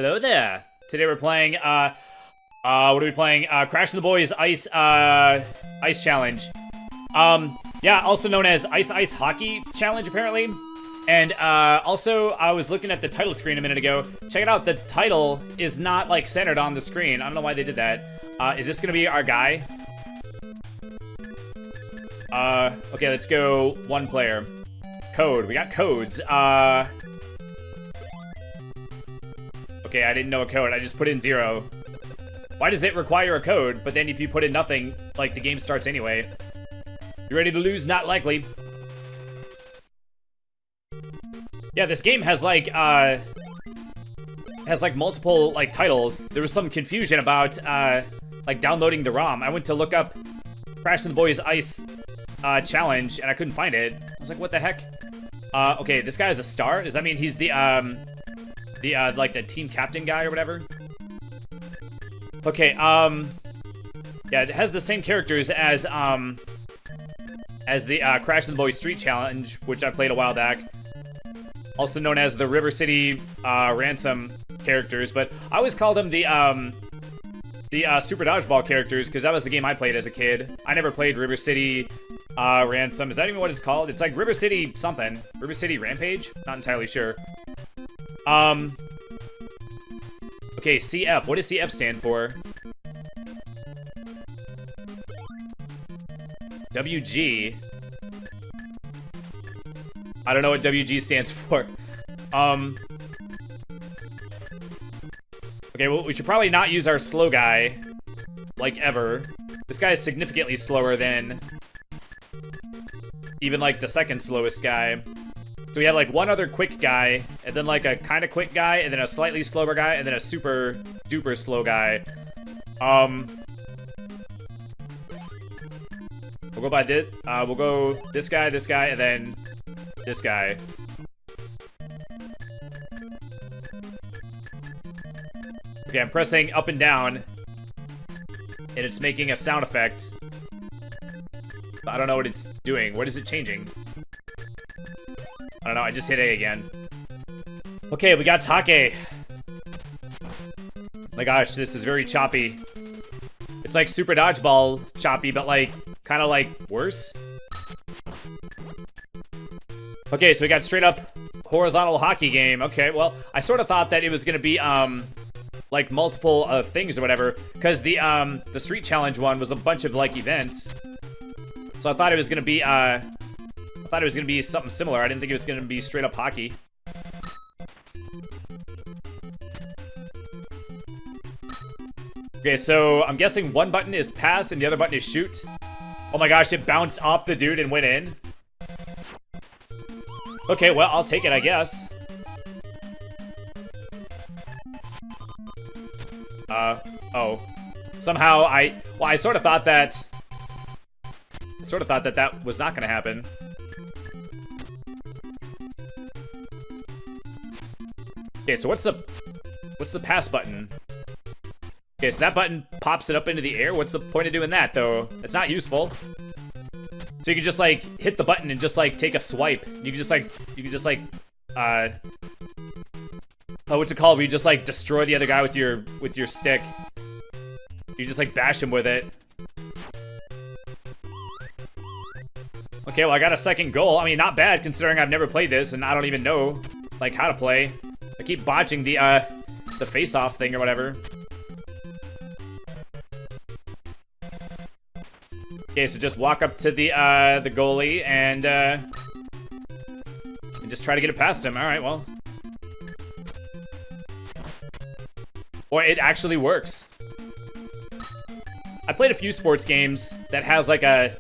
Hello there. Today we're playing, what are we playing? Crash and the Boys Ice Challenge. Yeah, also known as Ice Hockey Challenge, apparently. And, also, I was looking at the title screen a minute ago. Check it out, the title is not, like, centered on the screen. I don't know why they did that. Is this gonna be our guy? Okay, let's go one player. Code, we got codes. Okay, I didn't know a code, I just put in 0. Why does it require a code? But then if you put in nothing, like, the game starts anyway. You ready to lose? Not likely. Yeah, this game has, like, multiple, like, titles. There was some confusion about, like, downloading the ROM. I went to look up Crash and the Boys Ice, Challenge, and I couldn't find it. I was like, what the heck? Okay, this guy is a star? Does that mean he's the like, the team captain guy or whatever? Okay, yeah, it has the same characters as the, Crash and the Boys Street Challenge, which I played a while back. Also known as the River City, Ransom characters, but I always called them the Super Dodgeball characters, because that was the game I played as a kid. I never played River City, Ransom. Is that even what it's called? It's like River City something. River City Rampage? Not entirely sure. Okay, CF. What does CF stand for? WG. I don't know what WG stands for. Okay, well, we should probably not use our slow guy, like, ever. This guy is significantly slower than even, like, the second slowest guy. So we have, like, one other quick guy, and then, like, a kind of quick guy, and then a slightly slower guy, and then a super duper slow guy. We'll go by this. We'll go this guy, and then this guy. Okay, I'm pressing up and down, and it's making a sound effect. I don't know what it's doing. What is it changing? I don't know, I just hit A again. Okay, we got Take. My gosh, this is very choppy. It's like Super Dodgeball choppy, but like, kind of like worse. Okay, so we got straight up horizontal hockey game. Okay, well, I sort of thought that it was gonna be, like multiple things or whatever, because the Street Challenge one was a bunch of like events. So I thought it was gonna be, something similar. I didn't think it was gonna be straight up hockey. Okay, so I'm guessing one button is pass and the other button is shoot. Oh my gosh, it bounced off the dude and went in. Okay, well, I'll take it, I guess. Oh. Somehow I sort of thought that that was not gonna happen. Okay, so what's the pass button? Okay, so that button pops it up into the air. What's the point of doing that, though? It's not useful. So you can just, like, hit the button and just, like, take a swipe. You can just, like, oh, what's it called? Where you just, like, destroy the other guy with your stick. You just, like, bash him with it. Okay, well, I got a second goal. I mean, not bad, considering I've never played this, and I don't even know, like, how to play. I keep botching the face-off thing or whatever. Okay, so just walk up to the goalie and just try to get it past him. All right, well. Boy, it actually works. I played a few sports games that has like a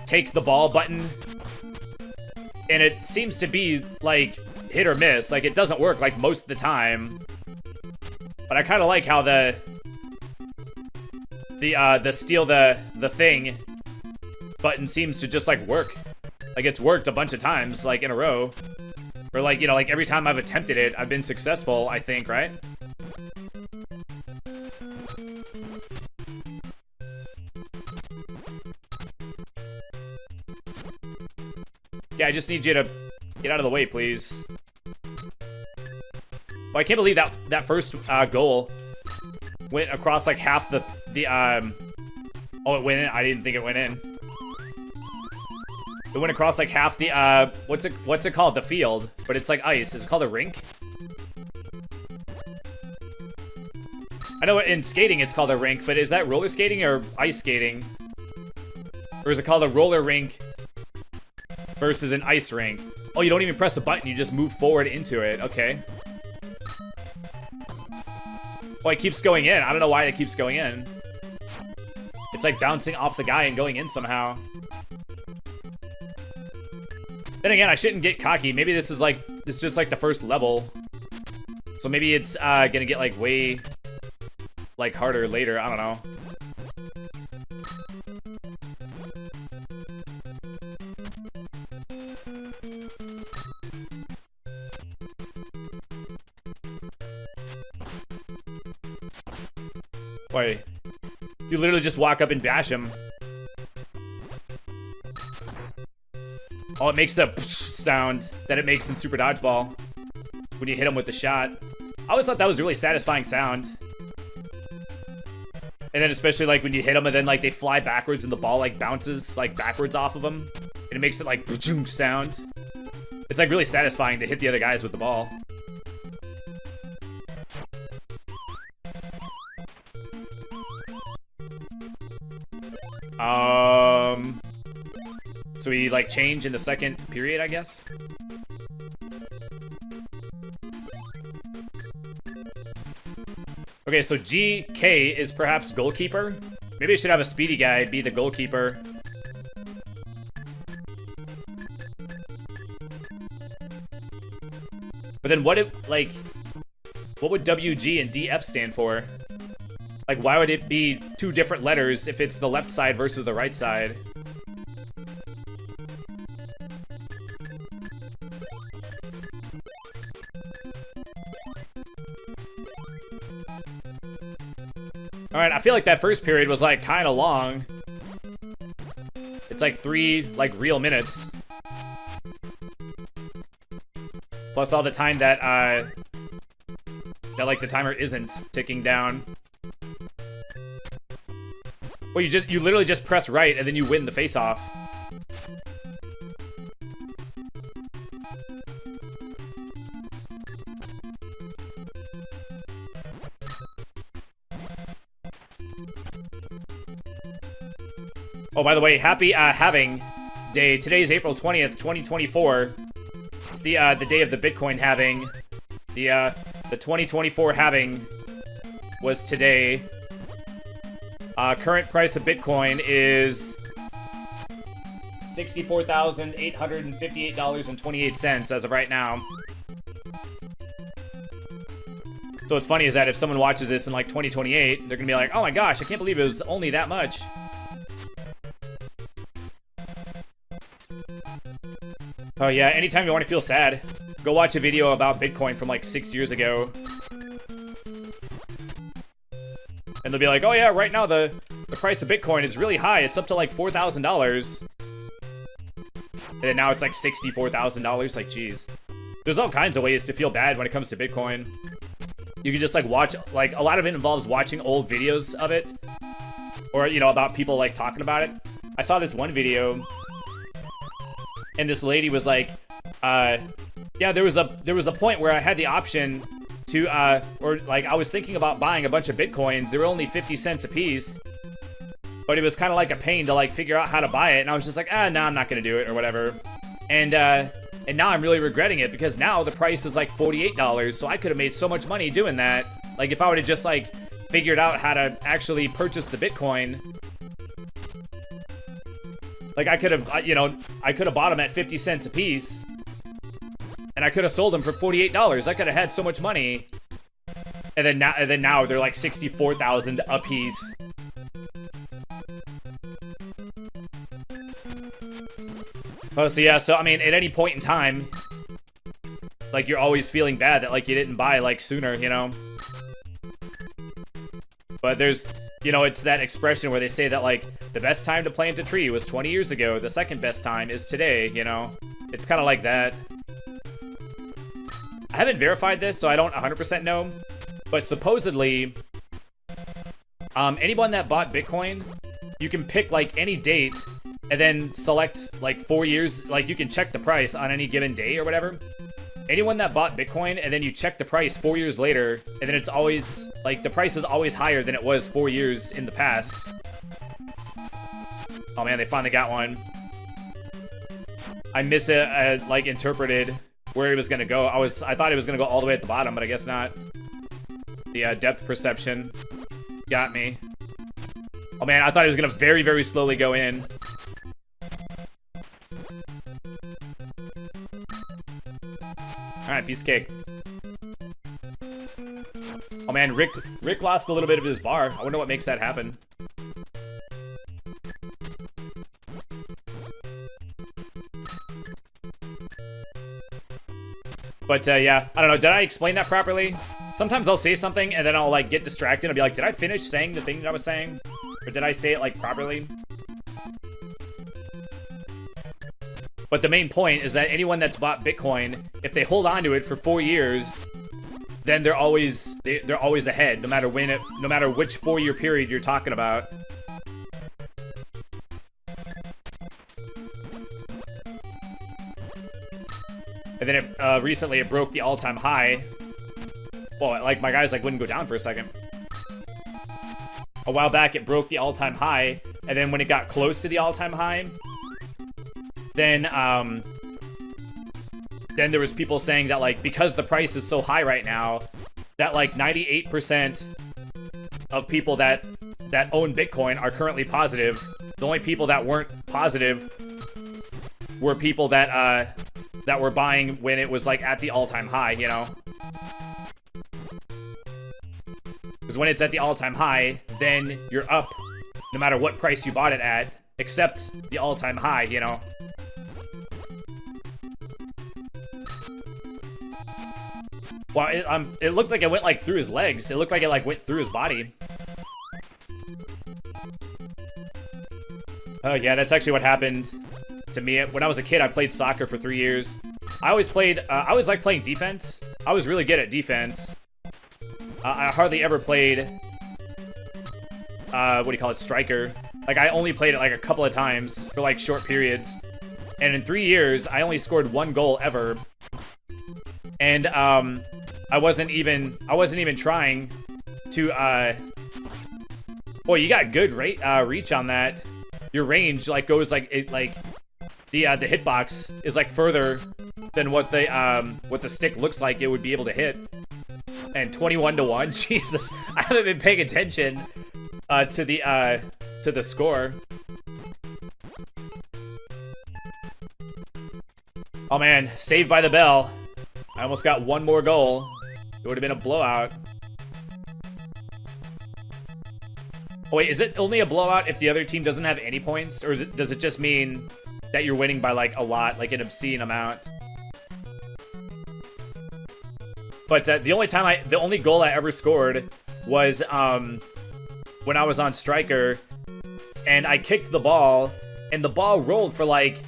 take the ball button, and it seems to be like hit or miss. Like, it doesn't work like most of the time. But I kind of like how the steal the thing button seems to just like work. Like, it's worked a bunch of times, like in a row. Or like, you know, like every time I've attempted it, I've been successful, I think, right? Yeah, I just need you to get out of the way, please. Oh, I can't believe that first goal went across like half the oh, it went in. I didn't think it went in. It went across like half the what's it called? The field, but it's like ice. Is it called a rink? I know in skating it's called a rink, but is that roller skating or ice skating? Or is it called a roller rink versus an ice rink? Oh, you don't even press a button, you just move forward into it. Okay. Oh, it keeps going in. I don't know why it keeps going in. It's like bouncing off the guy and going in somehow. Then again, I shouldn't get cocky. Maybe this is just like the first level. So maybe it's gonna get like way like harder later. I don't know. Wait. You literally just walk up and bash him. Oh, it makes the sound that it makes in Super Dodgeball when you hit him with the shot. I always thought that was a really satisfying sound. And then especially like when you hit them and then like they fly backwards and the ball like bounces like backwards off of them. And it makes it like sound. It's like really satisfying to hit the other guys with the ball. So we like change in the second period, I guess. Okay, so GK is perhaps goalkeeper. Maybe I should have a speedy guy be the goalkeeper. But then what if, like, what would WG and DF stand for? Like, why would it be two different letters if it's the left side versus the right side? Alright, I feel like that first period was, like, kind of long. It's, like, 3, like, real minutes. Plus all the time that, like, the timer isn't ticking down. Well, you literally just press right, and then you win the face-off. Oh, by the way, happy halving day. Today is April 20th, 2024. It's the day of the Bitcoin halving. The 2024 halving was today. Current price of Bitcoin is $64,858.28 as of right now. So what's funny is that if someone watches this in like 2028, they're gonna be like, oh my gosh, I can't believe it was only that much. Oh yeah, anytime you want to feel sad, go watch a video about Bitcoin from like 6 years ago. And they'll be like, oh yeah, right now the price of Bitcoin is really high. It's up to like $4,000. And then now it's like $64,000. Like, geez. There's all kinds of ways to feel bad when it comes to Bitcoin. You can just like watch, like a lot of it involves watching old videos of it. Or, you know, about people like talking about it. I saw this one video and this lady was like, yeah, there was a point where I had the option to, or like I was thinking about buying a bunch of Bitcoins. They were only 50 cents a piece, but it was kind of like a pain to like figure out how to buy it. And I was just like, no, I'm not going to do it or whatever. And now I'm really regretting it because now the price is like $48. So I could have made so much money doing that. Like if I would have just like figured out how to actually purchase the Bitcoin. Like I could have, you know, I could have bought them at 50 cents a piece. And I could have sold them for $48. I could have had so much money. And then now they're like 64,000 a piece. Oh, so yeah, so I mean, at any point in time, like you're always feeling bad that like you didn't buy like sooner, you know? But there's, you know, it's that expression where they say that like the best time to plant a tree was 20 years ago. The second best time is today, you know? It's kind of like that. I haven't verified this, so I don't 100% know. But supposedly, anyone that bought Bitcoin, you can pick like any date and then select like 4 years. Like you can check the price on any given day or whatever. Anyone that bought Bitcoin and then you check the price 4 years later, and then it's always like the price is always higher than it was 4 years in the past. Oh man, they finally got one. I like interpreted where he was gonna go. I thought he was gonna go all the way at the bottom, but I guess not. The depth perception got me. Oh man, I thought he was gonna very, very slowly go in. Alright, piece of cake. Oh man, Rick lost a little bit of his bar. I wonder what makes that happen. But yeah, I don't know. Did I explain that properly? Sometimes I'll say something and then I'll like get distracted. I'll be like, did I finish saying the thing that I was saying? Or did I say it like properly? But the main point is that anyone that's bought Bitcoin, if they hold on to it for 4 years, then they're always ahead, no matter no matter which 4-year period you're talking about. And then it recently it broke the all-time high. Well, like my guys like wouldn't go down for a second. A while back it broke the all-time high, and then when it got close to the all-time high, then there was people saying that like because the price is so high right now, that like 98% of people that own Bitcoin are currently positive. The only people that weren't positive were people that were buying when it was like at the all-time high, you know? Because when it's at the all-time high, then you're up no matter what price you bought it at, except the all-time high, you know? Well, it looked like it went like through his legs. It looked like it like went through his body. Oh yeah, that's actually what happened to me. When I was a kid, I played soccer for 3 years. I always like playing defense. I was really good at defense. I hardly ever played, what do you call it, striker. Like, I only played it like a couple of times for like short periods. And in 3 years, I only scored 1 goal ever. And, I wasn't even trying to, boy, you got good reach on that. Your range, like, goes, like, the hitbox is, like, further than what the stick looks like it would be able to hit. And 21-1, Jesus, I haven't been paying attention, to the score. Oh, man, saved by the bell. I almost got 1 more goal. It would have been a blowout. Oh, wait, is it only a blowout if the other team doesn't have any points? Or does it just mean that you're winning by, like, a lot, like an obscene amount? But the only goal I ever scored was when I was on striker, and I kicked the ball, and the ball rolled for, like,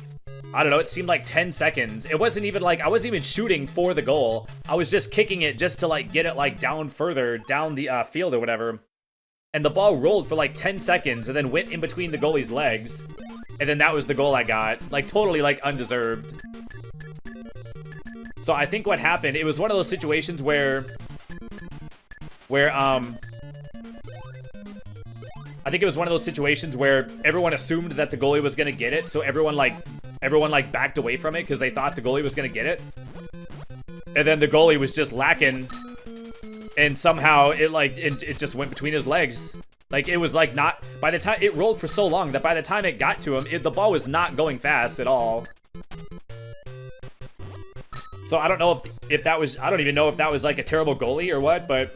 I don't know, it seemed like 10 seconds. It wasn't even like, I wasn't even shooting for the goal. I was just kicking it just to like get it like down further, down the field or whatever. And the ball rolled for like 10 seconds and then went in between the goalie's legs. And then that was the goal I got. Like totally like undeserved. So I think what happened, it was one of those situations where I think it was one of those situations where everyone assumed that the goalie was gonna get it, so everyone backed away from it because they thought the goalie was gonna get it. And then the goalie was just lacking, and somehow it just went between his legs. Like it was like not, by the time it rolled for so long that by the time it got to him, the ball was not going fast at all. So I don't know if that was, I don't even know if that was like a terrible goalie or what, but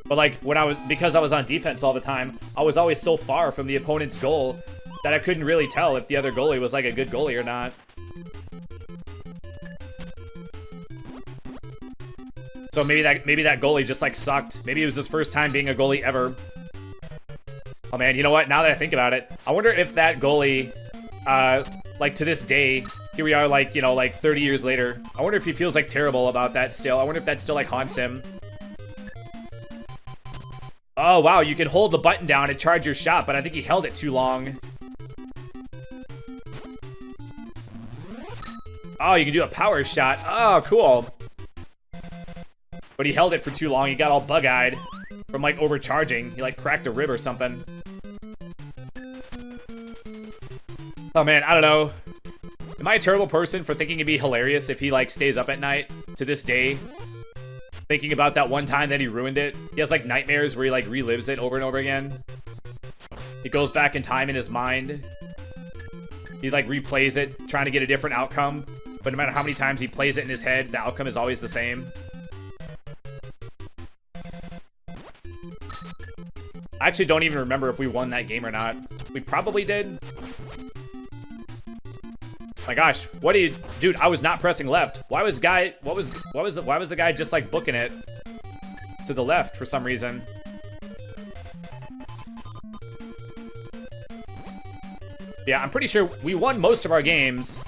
like because I was on defense all the time, I was always so far from the opponent's goal that I couldn't really tell if the other goalie was like a good goalie or not. So maybe that goalie just like sucked. Maybe it was his first time being a goalie ever. Oh man, you know what? Now that I think about it, I wonder if that goalie, like to this day, here we are, like, you know, like 30 years later. I wonder if he feels like terrible about that still. I wonder if that still like haunts him. Oh wow, you can hold the button down and charge your shot, but I think he held it too long. Oh, you can do a power shot. Oh, cool. But he held it for too long. He got all bug-eyed from like overcharging. He like cracked a rib or something. Oh man, I don't know. Am I a terrible person for thinking it'd be hilarious if he like stays up at night to this day? Thinking about that one time that he ruined it. He has like nightmares where he like relives it over and over again. He goes back in time in his mind. He like replays it, trying to get a different outcome. But no matter how many times he plays it in his head, the outcome is always the same. I actually don't even remember if we won that game or not. We probably did. My gosh, what do you, dude? I was not pressing left. Why was guy? Why was the guy just like booking it to the left for some reason? Yeah, I'm pretty sure we won most of our games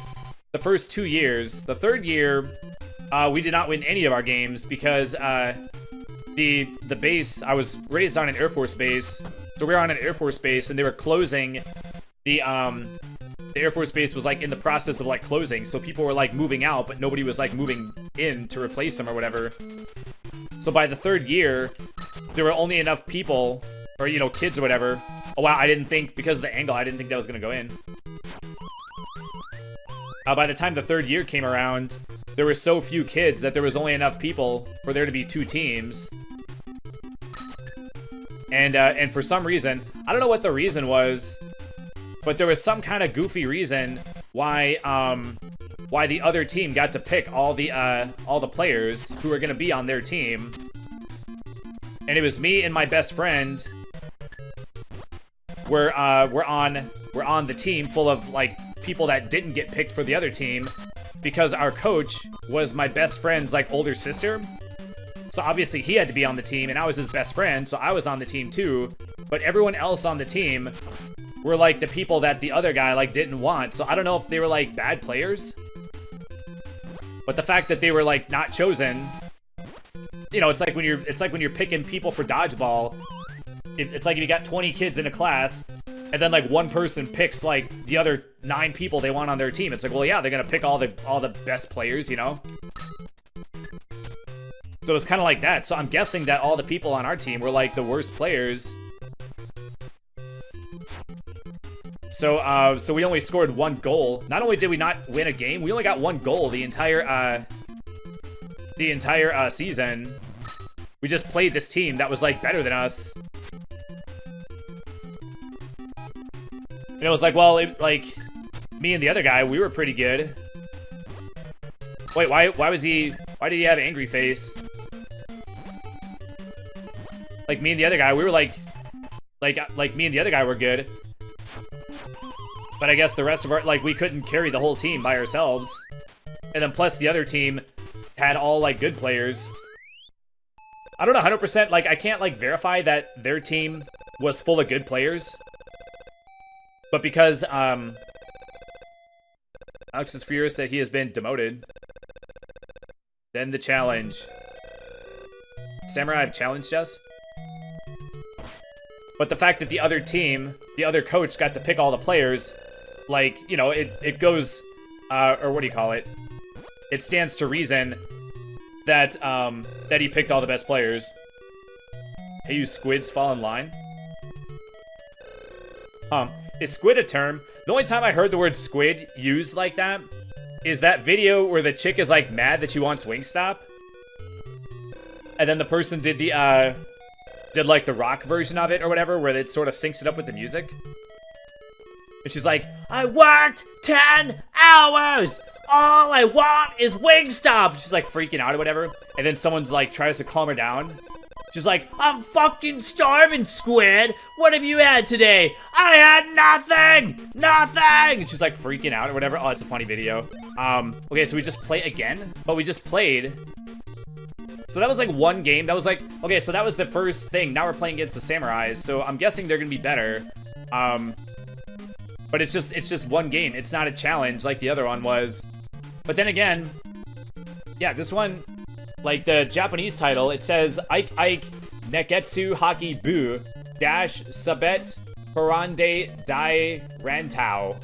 the first 2 years. The third year, we did not win any of our games because the base, I was raised on an Air Force base, so we were on an Air Force base, and they were closing the Air Force base was like in the process of like closing, so people were like moving out, but nobody was like moving in to replace them or whatever. So by the third year, there were only enough people, or you know, kids or whatever. Oh wow, I didn't think, because of the angle, I didn't think that was gonna go in. By the time the third year came around, there were so few kids that there was only enough people for there to be 2 teams. And for some reason, I don't know what the reason was, but there was some kind of goofy reason why the other team got to pick all the players who were gonna be on their team. And it was me and my best friend. We're on the team full of like people that didn't get picked for the other team because our coach was my best friend's like older sister. So obviously he had to be on the team, and I was his best friend, so I was on the team too. But everyone else on the team were like the people that the other guy like didn't want. So I don't know if they were like bad players, but the fact that they were like not chosen, you know, it's like when you're picking people for dodgeball. It's like if you got 20 kids in a class, and then like one person picks like the other 9 people they want on their team. It's like, well, yeah, they're gonna pick all the best players, you know. So it's kind of like that. So I'm guessing that all the people on our team were like the worst players. So we only scored 1 goal. Not only did we not win a game, we only got 1 goal the entire season. We just played this team that was like better than us. And it was like, well, like me and the other guy, we were pretty good. Wait, why did he have angry face? Like me and the other guy, we were like me and the other guy were good. But I guess the rest of our, like, we couldn't carry the whole team by ourselves. And then plus the other team had all, like, good players. I don't know 100%, like, I can't, like, verify that their team was full of good players. But because, Alex is furious that he has been demoted. Then the challenge. Samurai have challenged us. But the fact that the other team, the other coach got to pick all the players, like, you know, it goes, or what do you call it? It stands to reason that, that he picked all the best players. Hey, you squids, fall in line. Is squid a term? The only time I heard the word squid used like that is that video where the chick is, like, mad that she wants Wingstop. And then the person did the, did like the rock version of it or whatever, where it sort of syncs it up with the music. And she's like, I worked 10 hours! All I want is Wingstop! She's like freaking out or whatever. And then someone's like, tries to calm her down. She's like, I'm fucking starving, squid! What have you had today? I had nothing! Nothing! And she's like freaking out or whatever. Oh, it's a funny video. Okay, so we just play again? But we just played. So that was like 1 game. That was like, okay, so that was the first thing. Now we're playing against the Samurais, so I'm guessing they're gonna be better. But But it's just one game. It's not a challenge like the other one was. But then again, yeah, this one, like the Japanese title, it says Ikeike Neketsu Haki Bu dash Sabet Horande Dai Rantau.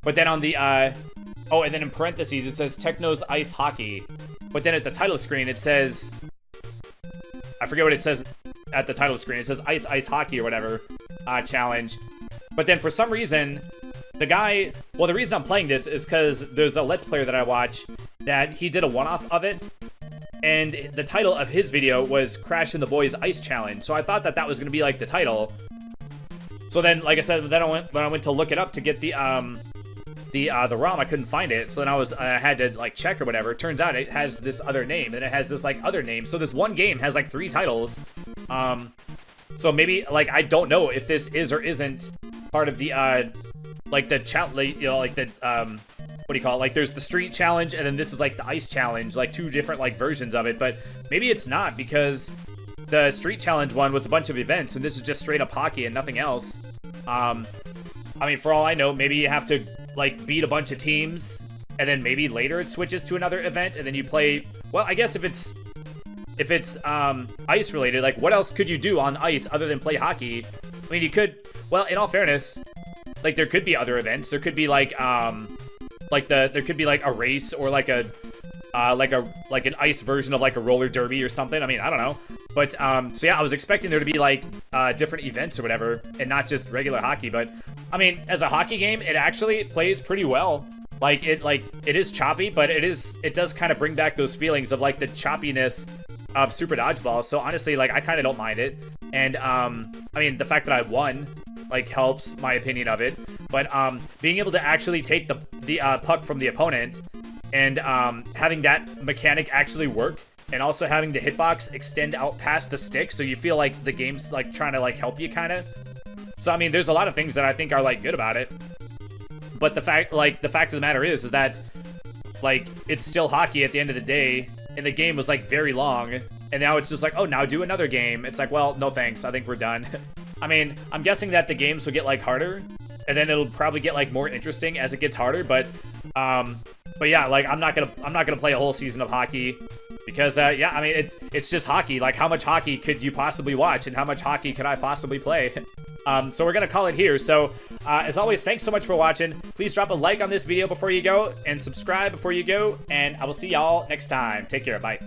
But then on the, oh, and then in parentheses, it says Techno's Ice Hockey. But then at the title screen, it says, I forget what it says at the title screen. It says Ice Hockey or whatever, challenge. But then for some reason, the guy, well, the reason I'm playing this is because there's a Let's Player that I watch that he did a one-off of it. And the title of his video was Crash and the Boys Ice Challenge. So I thought that that was going to be like the title. So then, like I said, then when I went to look it up to get the ROM, I couldn't find it. So then I had to like check or whatever. It turns out it has this other name, and it has this like other name. So this one game has like 3 titles. So maybe like I don't know if this is or isn't part of the like the challenge, you know, like the what do you call it? Like there's the street challenge, and then this is like the ice challenge, like 2 different like versions of it. But maybe it's not, because the street challenge one was a bunch of events, and this is just straight up hockey and nothing else. I mean, for all I know, maybe you have to like beat a bunch of teams, and then maybe later it switches to another event, and then you play. Well, I guess if it's ice related, like what else could you do on ice other than play hockey? I mean, you could. Well, in all fairness, like there could be other events. There could be like there could be like a race, or like a like an ice version of like a roller derby or something. I mean, I don't know. But so yeah, I was expecting there to be like different events or whatever, and not just regular hockey. But I mean, as a hockey game, it actually plays pretty well. Like it is choppy, but it does kind of bring back those feelings of like the choppiness of Super Dodgeball. So honestly, like I kind of don't mind it. And I mean, the fact that I won like helps my opinion of it. But being able to actually take the puck from the opponent, and having that mechanic actually work, and also having the hitbox extend out past the stick, so you feel like the game's like trying to like help you kind of. So I mean, there's a lot of things that I think are like good about it. But the fact of the matter is that like it's still hockey at the end of the day, and the game was like very long, and now it's just like, oh, now do another game. It's like, well, no thanks, I think we're done. I mean, I'm guessing that the games will get like harder, and then it'll probably get like more interesting as it gets harder. But yeah, like I'm not gonna play a whole season of hockey, because yeah, I mean it's just hockey. Like how much hockey could you possibly watch, and how much hockey could I possibly play? So we're gonna call it here. So as always, thanks so much for watching. Please drop a like on this video before you go, and subscribe before you go, and I will see y'all next time. Take care, bye.